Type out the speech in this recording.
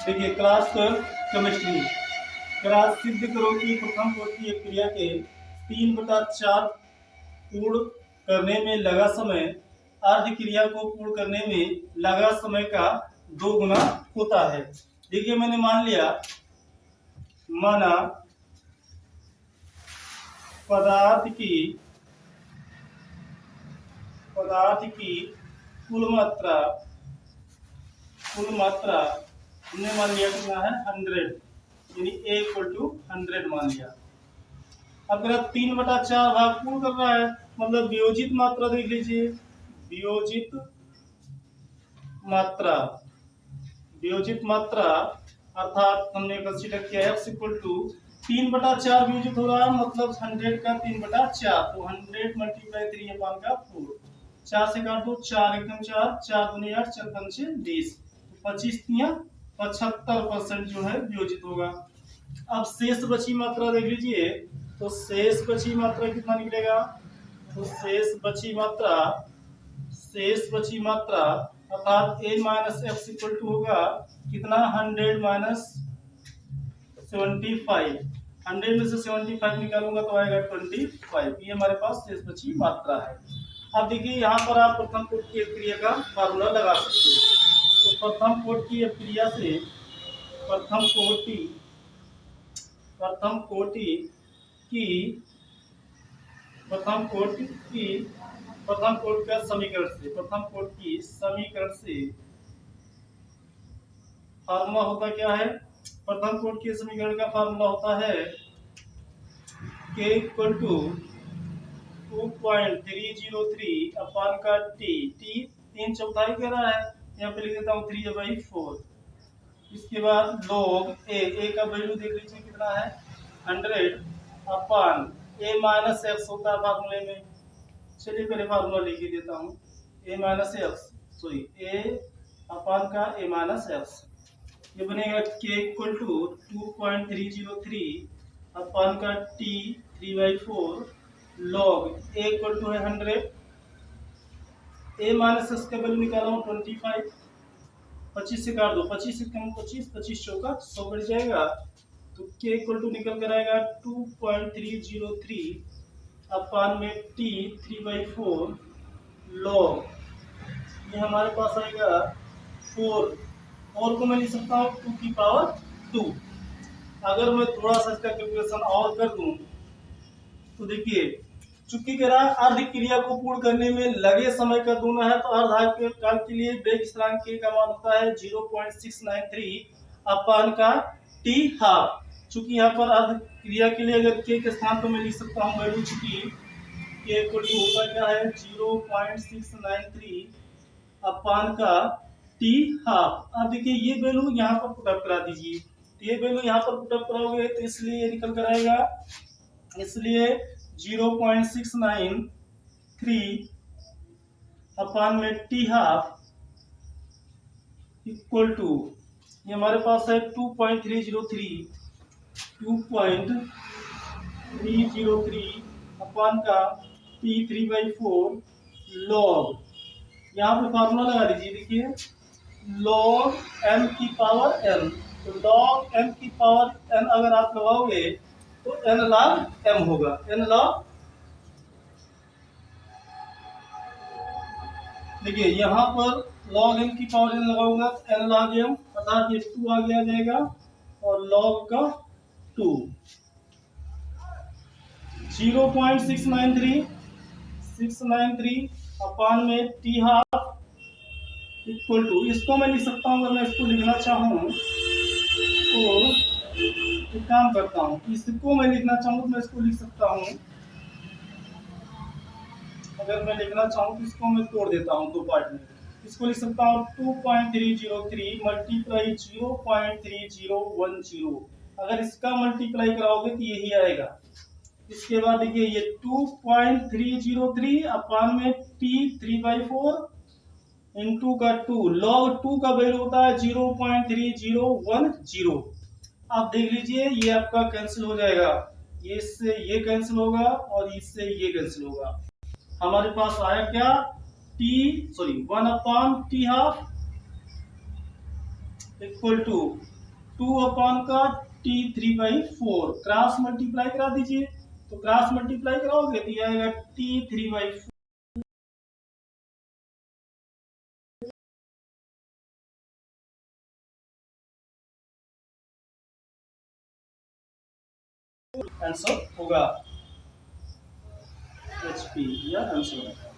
देखिए class chemistry class सिद्ध करो कि प्रथम कोटि क्रिया के 3/4 पूर्ण करने में लगा समय अर्ध क्रिया को पूर्ण करने में लगा समय का 2 गुना होता है। देखिए मैंने माना पदार्थ की कुल मात्रा हमने मान लिया कितना है 100, यानी A = 100 मान लिया। अब मेरा 3/4 भाग पूर्ण कर रहा है, मतलब वियोजित मात्रा देख लीजिए। वियोजित मात्रा अर्थात हमने कंसीडर किया X = 3/4 वियोजित हो रहा है, मतलब 100 का 3/4, तो 100 × 3/4 4 से काट दो, 4 एकदम 4, 4 दूनी 8, 4 पंचे 20, 25 तिया 75% जो है वियोजित होगा। अब शेष बची मात्रा देख लीजिए, तो शेष बची मात्रा कितना निकलेगा? तो शेष बची मात्रा अर्थात A - X = होगा कितना 100 - 75। 100 में से 75 निकालूंगा तो आएगा 25। ये हमारे पास शेष बची मात्रा है। अब देखिए यहाँ पर आप प्रथम कोटि की क्रिया का फार्मूला लगा सकते हो। तो प्रथम कोटि की क्रिया से प्रथम कोटि समीकरण से फार्मूला होता क्या है? प्रथम कोटि के समीकरण का फार्मूला होता है K = 2.303 अपान का T 3/4 कह रहा है, यहाँ पे लिख देता हूँ 3/4। इसके बाद log A का वैल्यू देख लीजिए कितना है 100 अपान A - X होता है फार्मूले में। चलिए पहले फार्मूला लिख देता हूँ A अपान का A - X। ये बनेगा K = 2.303 अपान का T 3/4 log A = 100। A - X का वैल्यू निकाला हूँ 25, 25 से काट दो, 25 से कम 25, 25 चौका 100 कट जाएगा, तो K = निकल कर आएगा 2.303 अपान में T 3/4 log, ये हमारे पास आएगा 4 को मैं लिख सकता हूँ 2 की पावर 2। अगर मैं थोड़ा सा इसका कैलकुलेशन और कर दूं तो देखिए, चूंकि कह रहा है अर्ध क्रिया को पूर्ण करने में लगे समय का दूना है, तो अर्ध काल के लिए वेग स्थिरांक K का मान होता है 0.693 अपान का T हाफ। चूंकि यहाँ पर अर्ध क्रिया के लिए अगर K के स्थान पर मैं लिख सकता हूँ वैल्यू, चूंकि K = होता क्या है 0.693 अपान का T हाफ। अब देखिए ये वैल्यू यहाँ पर पुटअप करा दीजिए, तो ये वैल्यू यहाँ पर पुटअप कराओगे तो इसलिए ये निकल कर आएगा, इसलिए 0.693 अपान में T हाफ इक्वल टू, ये हमारे पास है 2.303 अपान का T 3/4 log, यहाँ पे फार्मूला लगा दीजिए। देखिए log m की पावर n, तो log m की पावर n अगर आप लगाओगे तो n log m होगा। देखिए यहाँ पर log m की पावर n लगाऊंगा तो n log m अर्थात ये 2 आगे आ जाएगा और log का 2 0.693 अपान में T हाफ इक्वल टू, इसको मैं लिख सकता हूँ, अगर मैं इसको लिखना चाहूँ तो एक काम करता हूँ, इसको मैं लिखना चाहूँ तो मैं इसको लिख सकता हूँ, अगर मैं लिखना चाहूँ तो इसको मैं तोड़ देता हूँ 2 पार्ट में। इसको लिख सकता हूँ 2.303 मल्टीप्लाई 0.3010, अगर इसका मल्टीप्लाई कराओगे तो यही आएगा। इसके बाद देखिए ये 2.303 अपान में T 3/4 इंटू का 2 log 2 का वैल्यू होता है 0.3010। आप देख लीजिए ये आपका कैंसिल हो जाएगा, ये इससे ये कैंसिल होगा और इससे ये कैंसिल होगा। हमारे पास आया क्या 1/T half equal to 2/t3/4 cross multiply करा दीजिए। तो क्रॉस मल्टीप्लाई कराओगे तो ये आएगा t3/4 आंसर होगा। HP या आंसर।